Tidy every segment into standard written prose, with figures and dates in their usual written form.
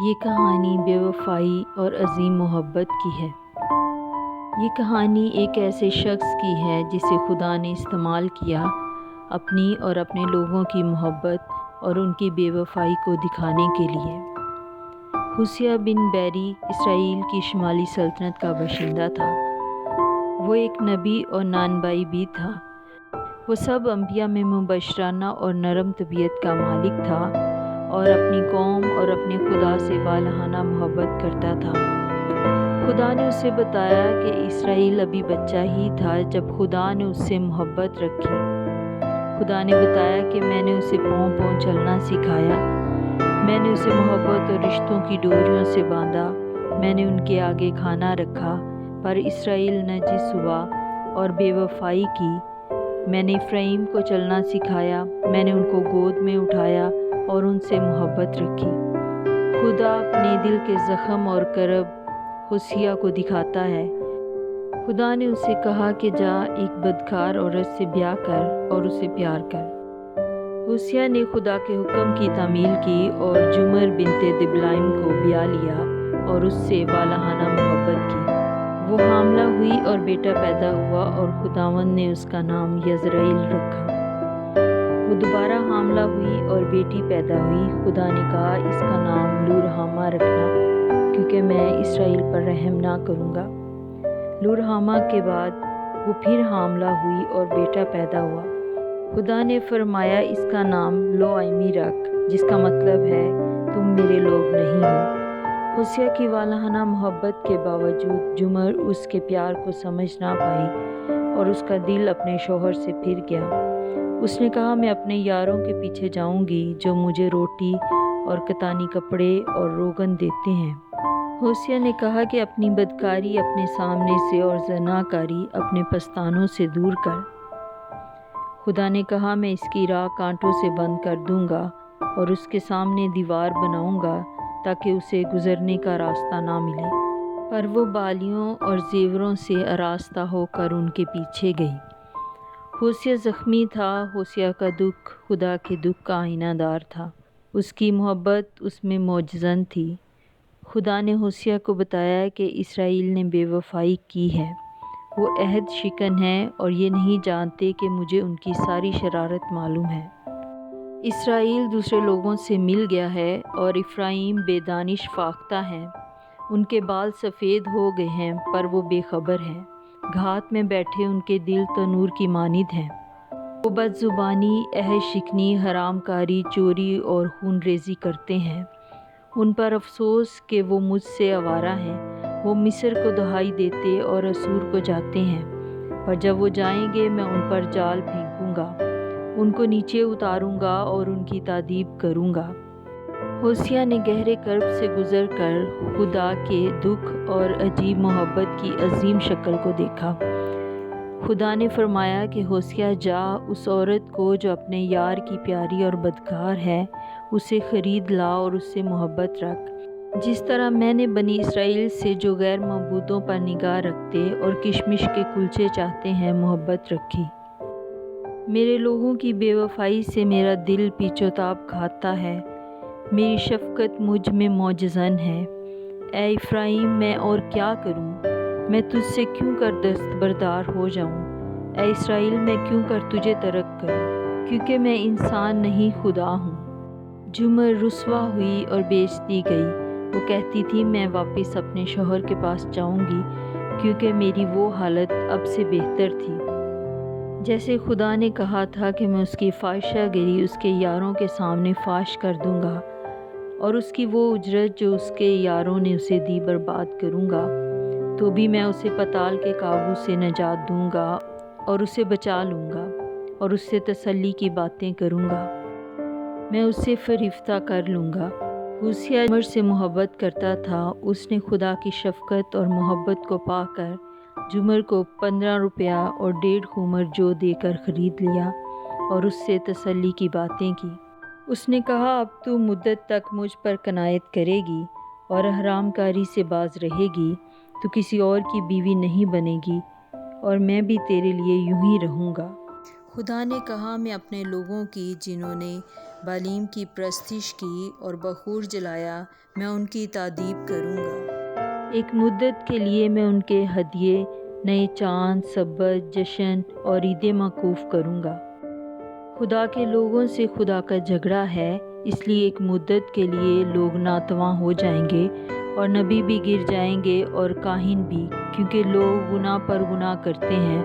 یہ کہانی بے وفائی اور عظیم محبت کی ہے۔ یہ کہانی ایک ایسے شخص کی ہے جسے خدا نے استعمال کیا اپنی اور اپنے لوگوں کی محبت اور ان کی بے وفائی کو دکھانے کے لیے۔ ہوسیہ بن بیری اسرائیل کی شمالی سلطنت کا باشندہ تھا۔ وہ ایک نبی اور نانبائی بھی تھا۔ وہ سب انبیاء میں مبشرانہ اور نرم طبیعت کا مالک تھا اور اپنی قوم اور اپنے خدا سے والہانہ محبت کرتا تھا۔ خدا نے اسے بتایا کہ اسرائیل ابھی بچہ ہی تھا جب خدا نے اس سے محبت رکھی۔ خدا نے بتایا کہ میں نے اسے پاؤں پاؤں چلنا سکھایا، میں نے اسے محبت اور رشتوں کی ڈوریوں سے باندھا، میں نے ان کے آگے کھانا رکھا، پر اسرائیل نجس ہوا اور بے وفائی کی۔ میں نے افرایم کو چلنا سکھایا، میں نے ان کو گود میں اٹھایا اور ان سے محبت رکھی۔ خدا اپنے دل کے زخم اور کرب ہوسیہ کو دکھاتا ہے۔ خدا نے اسے کہا کہ جا ایک بدکار عورت سے بیاہ کر اور اسے پیار کر۔ ہوسیہ نے خدا کے حکم کی تعمیل کی اور جمر بنت دبلائم کو بیاہ لیا اور اس سے والہانہ محبت کی۔ وہ حاملہ ہوئی اور بیٹا پیدا ہوا اور خداوند نے اس کا نام یزرعیل رکھا۔ وہ دوبارہ حاملہ ہوئی اور بیٹی پیدا ہوئی۔ خدا نے کہا اس کا نام لورہامہ رکھنا، کیونکہ میں اسرائیل پر رحم نہ کروں گا۔ لورہامہ کے بعد وہ پھر حاملہ ہوئی اور بیٹا پیدا ہوا۔ خدا نے فرمایا اس کا نام لوآمی رکھ، جس کا مطلب ہے تم میرے لوگ نہیں ہو۔ ہوسیہ کی والہانہ محبت کے باوجود جمر اس کے پیار کو سمجھ نہ پائی اور اس کا دل اپنے شوہر سے پھر گیا۔ اس نے کہا میں اپنے یاروں کے پیچھے جاؤں گی جو مجھے روٹی اور کتانی کپڑے اور روغن دیتے ہیں۔ ہوسیہ نے کہا کہ اپنی بدکاری اپنے سامنے سے اور زناکاری اپنے پستانوں سے دور کر۔ خدا نے کہا میں اس کی راہ کانٹوں سے بند کر دوں گا اور اس کے سامنے دیوار بناؤں گا تاکہ اسے گزرنے کا راستہ نہ ملے۔ پر وہ بالیوں اور زیوروں سے آراستہ ہو کر ان کے پیچھے گئی۔ ہوسیہ زخمی تھا۔ ہوسیہ کا دکھ خدا کے دکھ کا آئینہ دار تھا۔ اس کی محبت اس میں معجزن تھی۔ خدا نے ہوسیہ کو بتایا کہ اسرائیل نے بے وفائی کی ہے۔ وہ عہد شکن ہیں اور یہ نہیں جانتے کہ مجھے ان کی ساری شرارت معلوم ہے۔ اسرائیل دوسرے لوگوں سے مل گیا ہے اور افرایم بے دانش فاختہ ہیں۔ ان کے بال سفید ہو گئے ہیں پر وہ بے خبر ہیں۔ گھات میں بیٹھے ان کے دل تنور کی مانند ہیں۔ وہ بد زبانی، عہد شکنی، حرام کاری، چوری اور خون ریزی کرتے ہیں۔ ان پر افسوس کہ وہ مجھ سے آوارہ ہیں۔ وہ مصر کو دہائی دیتے اور اسور کو جاتے ہیں، پر جب وہ جائیں گے میں ان پر جال پھینکوں گا، ان کو نیچے اتاروں گا اور ان کی تادیب کروں گا۔ ہوسیہ نے گہرے کرب سے گزر کر خدا کے دکھ اور عجیب محبت کی عظیم شکل کو دیکھا۔ خدا نے فرمایا کہ ہوسیہ جا اس عورت کو جو اپنے یار کی پیاری اور بدکار ہے، اسے خرید لا اور اس سے محبت رکھ، جس طرح میں نے بنی اسرائیل سے جو غیر معبودوں پر نگاہ رکھتے اور کشمش کے کلچے چاہتے ہیں محبت رکھی۔ میرے لوگوں کی بے وفائی سے میرا دل پیچ و تاب کھاتا ہے، میری شفقت مجھ میں معجزن ہے۔ اے افرایم میں اور کیا کروں؟ میں تجھ سے کیوں کر دستبردار ہو جاؤں؟ اے اسرائیل میں کیوں کر تجھے ترک کروں؟ کیونکہ میں انسان نہیں خدا ہوں۔ جمر رسوا ہوئی اور بیچ دی گئی۔ وہ کہتی تھی میں واپس اپنے شوہر کے پاس جاؤں گی کیونکہ میری وہ حالت اب سے بہتر تھی۔ جیسے خدا نے کہا تھا کہ میں اس کی فاحشہ گری اس کے یاروں کے سامنے فاش کر دوں گا اور اس کی وہ اجرت جو اس کے یاروں نے اسے دی برباد کروں گا، تو بھی میں اسے پتال کے قابو سے نجات دوں گا اور اسے بچا لوں گا اور اس سے تسلی کی باتیں کروں گا، میں اسے فریفتہ کر لوں گا۔ ہوسیہ جمر سے محبت کرتا تھا۔ اس نے خدا کی شفقت اور محبت کو پا کر جمر کو 15 روپیہ اور 1.5 خومر جو دے کر خرید لیا اور اس سے تسلی کی باتیں کی۔ اس نے کہا اب تو مدت تک مجھ پر کنایت کرے گی اور حرام کاری سے باز رہے گی، تو کسی اور کی بیوی نہیں بنے گی اور میں بھی تیرے لیے یوں ہی رہوں گا۔ خدا نے کہا میں اپنے لوگوں کی جنہوں نے بالیم کی پرستش کی اور بخور جلایا، میں ان کی تعظیم کروں گا۔ ایک مدت کے لیے میں ان کے ہدیے، نئے چاند، سبت، جشن اور عید موقوف کروں گا۔ خدا کے لوگوں سے خدا کا جھگڑا ہے، اس لیے ایک مدت کے لیے لوگ ناتواں ہو جائیں گے اور نبی بھی گر جائیں گے اور کاہن بھی، کیونکہ لوگ گناہ پر گناہ کرتے ہیں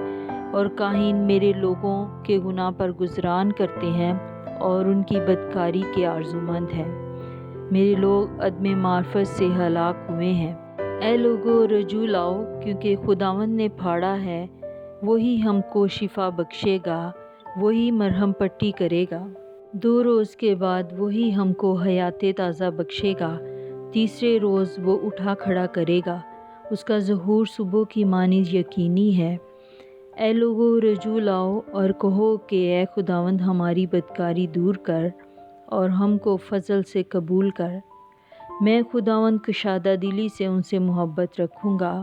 اور کاہن میرے لوگوں کے گناہ پر گزران کرتے ہیں اور ان کی بدکاری کے آرزومند ہیں۔ میرے لوگ عدم معرفت سے ہلاک ہوئے ہیں۔ اے لوگو، رجوع لاؤ، کیونکہ خداوند نے پھاڑا ہے، وہی ہم کو شفا بخشے گا، وہی مرہم پٹی کرے گا۔ 2 روز کے بعد وہی ہم کو حیات تازہ بخشے گا، تیسرے روز وہ اٹھا کھڑا کرے گا، اس کا ظہور صبح کی مانند یقینی ہے۔ اے لوگو، رجوع لاؤ اور کہو کہ اے خداوند، ہماری بدکاری دور کر اور ہم کو فضل سے قبول کر۔ میں خداوند کشادہ دلی سے ان سے محبت رکھوں گا،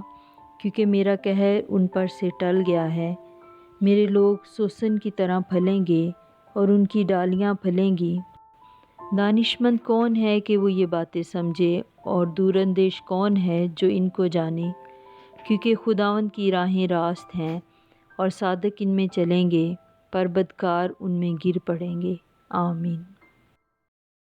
کیونکہ میرا قہر ان پر سے ٹل گیا ہے۔ میرے لوگ سوسن کی طرح پھلیں گے اور ان کی ڈالیاں پھلیں گی۔ دانشمند کون ہے کہ وہ یہ باتیں سمجھے، اور دور اندیش کون ہے جو ان کو جانے؟ کیونکہ خداوند کی راہیں راست ہیں اور صادق ان میں چلیں گے، پر بدکار ان میں گر پڑیں گے۔ آمین۔